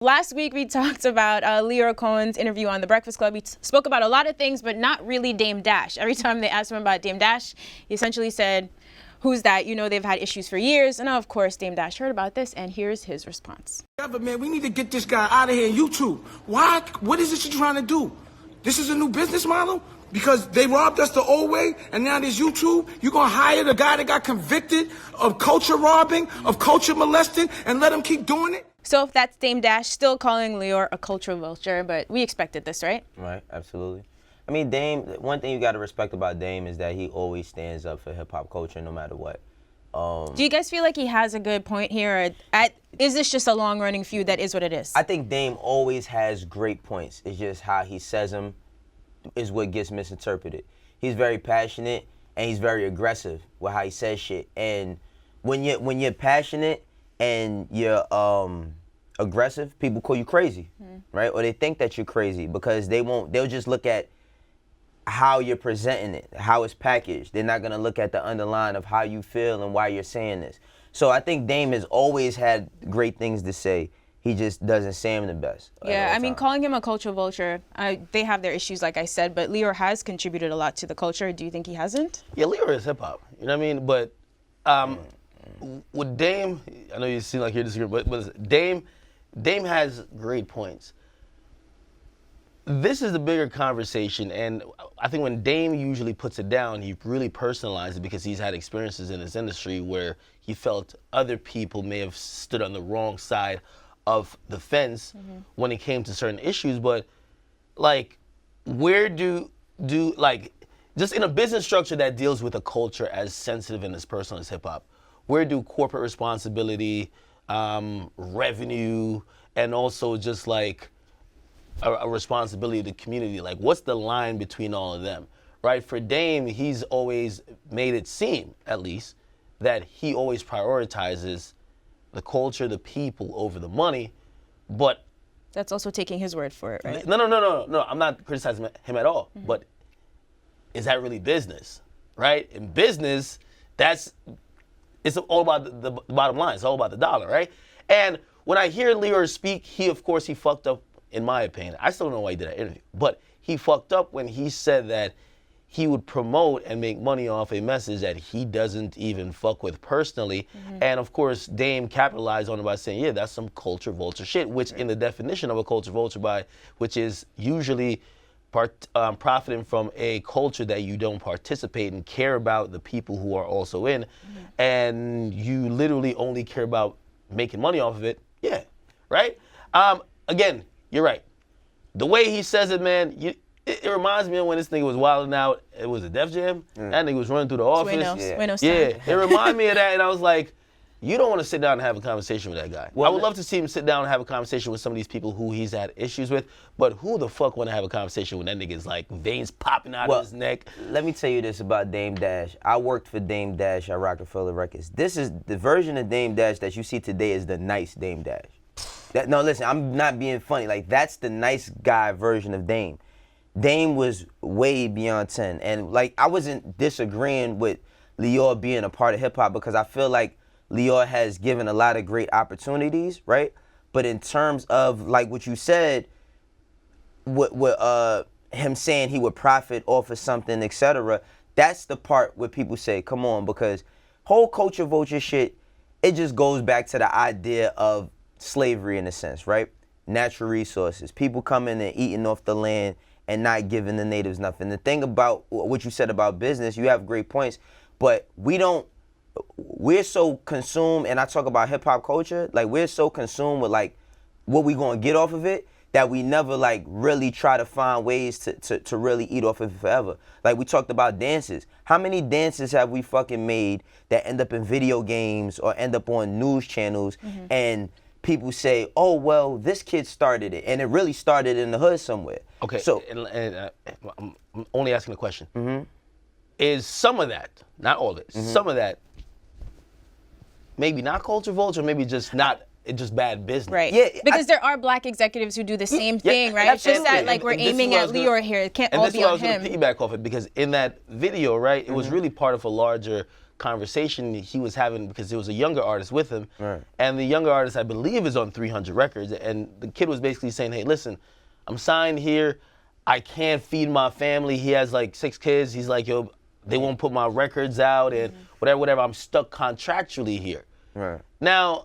Last week, we talked about Lyor Cohen's interview on The Breakfast Club. He spoke about a lot of things, but not really Dame Dash. Every time they asked him about Dame Dash, he essentially said, who's that? You know, they've had issues for years. And of course, Dame Dash heard about this, and here's his response. Man, we need to get this guy out of here in YouTube. Why? What is it you're trying to do? This is a new business model? Because they robbed us the old way, and now there's YouTube? You're going to hire the guy that got convicted of culture robbing, of culture molesting, and let him keep doing it? So if that's Dame Dash, still calling Lyor a cultural vulture, but we expected this, right? Right, absolutely. I mean, Dame, one thing you got to respect about Dame is that he always stands up for hip-hop culture no matter what. Do you guys feel like he has a good point here? Or is this just a long-running feud that is what it is? I think Dame always has great points. It's just how he says them is what gets misinterpreted. He's very passionate, and he's very aggressive with how he says shit. And when you're passionate and you're aggressive, people call you crazy, right? Or they think that you're crazy because they'll just look at how you're presenting it, how it's packaged. They're not gonna look at the underline of how you feel and why you're saying this. So I think Dame has always had great things to say. He just doesn't say them the best. Yeah, I mean, calling him a cultural vulture, they have their issues, like I said, but Lyor has contributed a lot to the culture. Do you think he hasn't? Yeah, Lyor is hip hop. You know what I mean? But with Dame, I know you seem like you're disagreeing, but Dame has great points. This is the bigger conversation, and I think when Dame usually puts it down, he really personalizes it because he's had experiences in this industry where he felt other people may have stood on the wrong side of the fence when it came to certain issues. But like, where do like, just in a business structure that deals with a culture as sensitive and as personal as hip hop, where do corporate responsibility, revenue, and also just like a responsibility to the community, like what's the line between all of them, right? For Dame, he's always made it seem, at least, that he always prioritizes the culture, the people over the money, but that's also taking his word for it, right? No, I'm not criticizing him at all, but is that really business, right? In business, it's all about the bottom line. It's all about the dollar, right? And when I hear Lyor speak, he fucked up, in my opinion. I still don't know why he did that interview, but he fucked up when he said that he would promote and make money off a message that he doesn't even fuck with personally. And of course, Dame capitalized on it by saying, yeah, that's some culture vulture shit, which in the definition of a culture vulture which is usually profiting from a culture that you don't participate and care about the people who are also in, and you literally only care about making money off of it, yeah, right? Again, you're right. The way he says it, man, it reminds me of when this nigga was wilding out. It was a Def Jam. That nigga was running through the office. Wayno it reminded me of that, and I was like, you don't want to sit down and have a conversation with that guy. Well, I would love to see him sit down and have a conversation with some of these people who he's had issues with, but who the fuck want to have a conversation when that nigga's like veins popping out of his neck? Let me tell you this about Dame Dash. I worked for Dame Dash at Roc-A-Fella Records. This is the version of Dame Dash that you see today is the nice Dame Dash. No, listen, I'm not being funny. Like, that's the nice guy version of Dame. Dame was way beyond 10. And, like, I wasn't disagreeing with Lyor being a part of hip-hop because I feel like Lyor has given a lot of great opportunities, right? But in terms of, like what you said, him saying he would profit off of something, etc., that's the part where people say, come on, because whole culture vulture shit, it just goes back to the idea of slavery in a sense, right? Natural resources, people coming and eating off the land and not giving the natives nothing. The thing about what you said about business, you have great points, but we're so consumed, and I talk about hip hop culture, like we're so consumed with like what we gonna get off of it that we never like really try to find ways to really eat off of it forever. Like we talked about dances. How many dances have we fucking made that end up in video games or end up on news channels and people say, oh, well, this kid started it, and it really started in the hood somewhere. Okay, so I'm only asking a question. Is some of that, not all of it, some of that maybe not culture vulture, maybe just not, it's just bad business? Right, because there are black executives who do the same thing, right? It's just that like we're aiming at Lyor here, it can't all be on him. And this is what I was going to piggyback off it, because in that video, right, it was really part of a larger conversation he was having because there was a younger artist with him. Right. And the younger artist, I believe, is on 300 Records. And the kid was basically saying, hey, listen, I'm signed here. I can't feed my family. He has like 6 kids. He's like, yo, they won't put my records out and whatever. I'm stuck contractually here. Right. Now,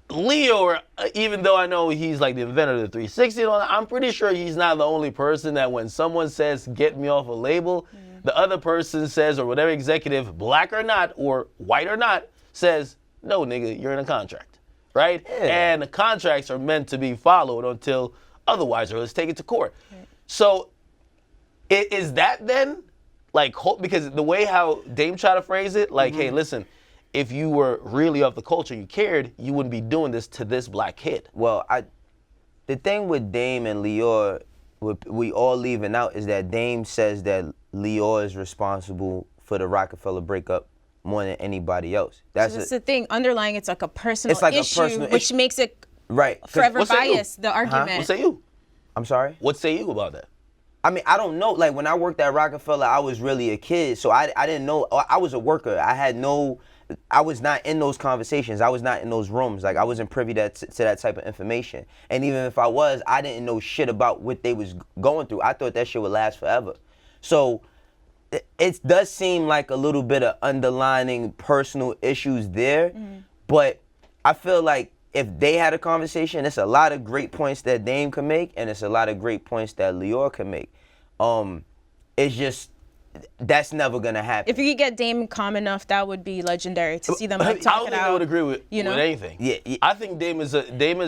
Lyor, even though I know he's like the inventor of the 360, I'm pretty sure he's not the only person that when someone says, get me off a label, the other person says, or whatever executive, black or not, or white or not, says, no, nigga, you're in a contract, right? Yeah. And the contracts are meant to be followed until otherwise, or let's take it to court. Right. So is that then, like, because the way how Dame tried to phrase it, like, hey, listen, if you were really of the culture, you cared, you wouldn't be doing this to this black kid. Well, the thing with Dame and Lyor, we all leaving out is that Dame says that Lyor is responsible for the Roc-A-Fella breakup more than anybody else. That's the thing. Underlying, it's like a personal It's like a issue, personal which issue. makes it right. forever What say you? biased, the argument. What say you? I'm sorry? What say you about that? I mean, I don't know. Like, when I worked at Roc-A-Fella, I was really a kid, so I didn't know. I was a worker. I was not in those conversations. I was not in those rooms. Like, I wasn't privy to that type of information. And even if I was, I didn't know shit about what they was going through. I thought that shit would last forever. So it does seem like a little bit of underlining personal issues there. But I feel like if they had a conversation, it's a lot of great points that Dame can make, and it's a lot of great points that Lyor can make. It's just, that's never gonna happen. If you could get Dame calm enough, that would be legendary to see them like, I talk don't it think out. I would agree with anything. Yeah. I think Dame is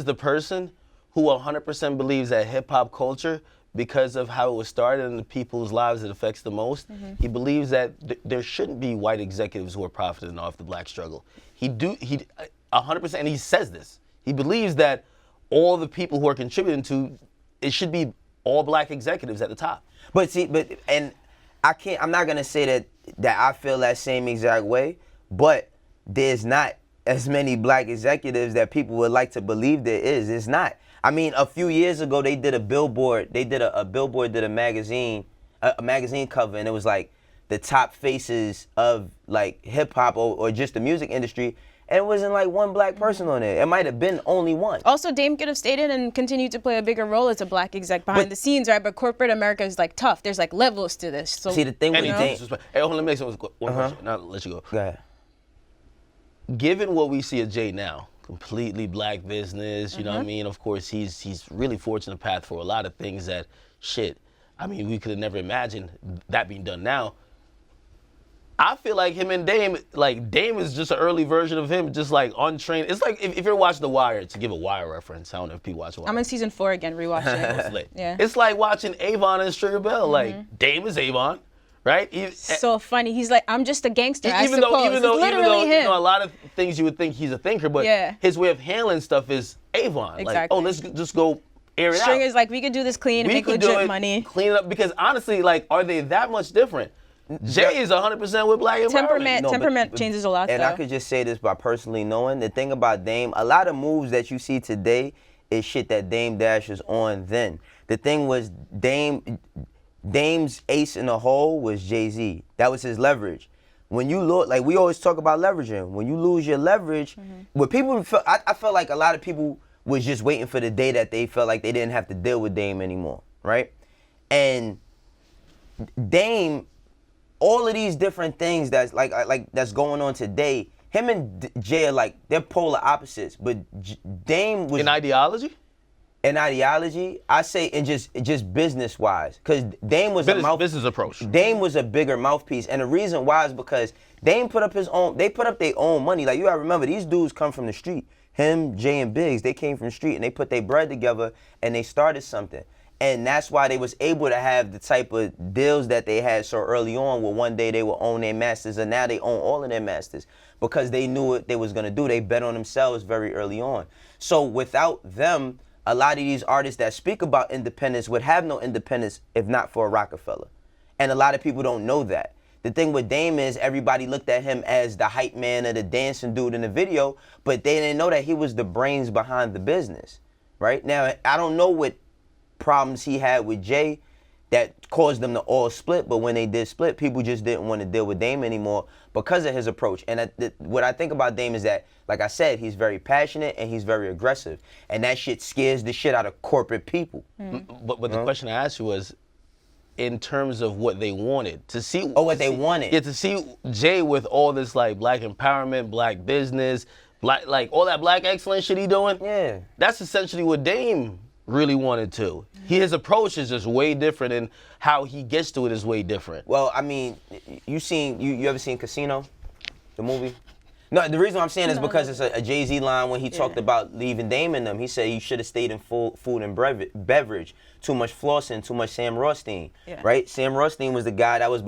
the person who 100% believes that hip hop culture, because of how it was started and the people's lives it affects the most, he believes that there shouldn't be white executives who are profiting off the black struggle. He 100%, and he says this. He believes that all the people who are contributing to it should be all black executives at the top. I'm not gonna say that I feel that same exact way, but there's not as many black executives that people would like to believe there is. It's not. I mean, a few years ago they did a billboard. They did a billboard, did a magazine cover, and it was like the top faces of like hip hop or just the music industry. And it wasn't like one black person on there. It might have been only one. Also, Dame could have stayed in and continued to play a bigger role as a black exec behind the scenes, right? But corporate America is like tough. There's like levels to this. So see, the thing with Dame. Hey, hold on, let me make one question. Now, I'll let you go. Go ahead. Given what we see of Jay now, completely black business, you know what I mean? Of course, he's really forging a path for a lot of things that, I mean, we could have never imagined that being done now. I feel like him and Dame, like Dame is just an early version of him, just like untrained. It's like if you're watching The Wire, to give a Wire reference, I don't know if people watch The Wire. I'm in season 4 again, rewatching it. It's lit. Yeah. It's like watching Avon and Sugar Bell. Like Dame is Avon, right? So funny. He's like, I'm just a gangster. Even though it's literally him. you know, a lot of things you would think he's a thinker, but his way of handling stuff is Avon. Exactly. Like, oh, let's just go air it out. Stringer's like, we could do this clean and make legit money. Clean it up, because honestly, like, are they that much different? Jay is 100% with black empowerment. Temperament changes a lot, and though. I could just say this by personally knowing. The thing about Dame, a lot of moves that you see today is shit that Dame Dash was on then. The thing was Dame's ace in the hole was Jay-Z. That was his leverage. When you look, like we always talk about leveraging. When you lose your leverage, what people felt, I felt like a lot of people was just waiting for the day that they felt like they didn't have to deal with Dame anymore, right? And Dame, all of these different things that's like that's going on today, him and Jay are like, they're polar opposites. But Dame was in ideology. In ideology, I say in just business wise, because Dame was business approach. Dame was a bigger mouthpiece, and the reason why is because Dame put up they put up their own money. Like, you gotta remember, these dudes come from the street. Him, Jay, and Biggs, they came from the street and they put their bread together and they started something. And that's why they was able to have the type of deals that they had so early on, where one day they would own their masters, and now they own all of their masters because they knew what they was gonna do. They bet on themselves very early on. So without them, a lot of these artists that speak about independence would have no independence if not for a Roc-A-Fella. And a lot of people don't know that. The thing with Dame is everybody looked at him as the hype man or the dancing dude in the video, but they didn't know that he was the brains behind the business, right? Now, I don't know what problems he had with Jay. that caused them to all split. But when they did split, people just didn't want to deal with Dame anymore because of his approach. And what I think about Dame is that, like I said, he's very passionate and he's very aggressive. And that shit scares the shit out of corporate people. But the question I asked you was, in terms of what they wanted to see. Oh, what they wanted. Yeah, to see Jay with all this like black empowerment, black business, like all that black excellence shit he doing. Yeah. That's essentially what Dame really wanted to. His approach is just way different, and how he gets to it is way different. Well, I mean, you ever seen Casino, the movie? No, the reason I'm saying is because it's a Jay-Z line when he talked about leaving Dame in them. He said you should have stayed in food and beverage. Too much flossing, too much Sam Rothstein, right? Sam Rothstein was the guy that was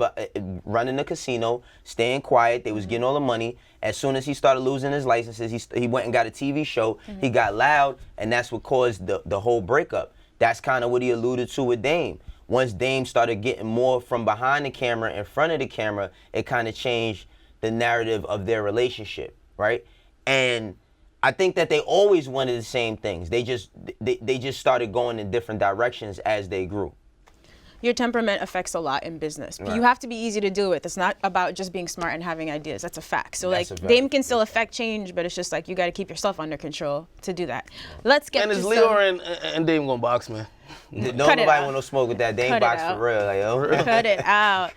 running the casino, staying quiet. They was getting all the money. As soon as he started losing his licenses, he went and got a TV show. He got loud, and that's what caused the whole breakup. That's kind of what he alluded to with Dame. Once Dame started getting more from behind the camera, in front of the camera, it kind of changed the narrative of their relationship, right? And I think that they always wanted the same things. They just started going in different directions as they grew. Your temperament affects a lot in business, but you have to be easy to deal with. It's not about just being smart and having ideas. That's a fact. So like Dame can still affect change, but it's just like you got to keep yourself under control to do that. Let's get and to is Lyor and Dame gonna box, man? Nobody want no smoke with that. Dame box for real. Like, Cut it out.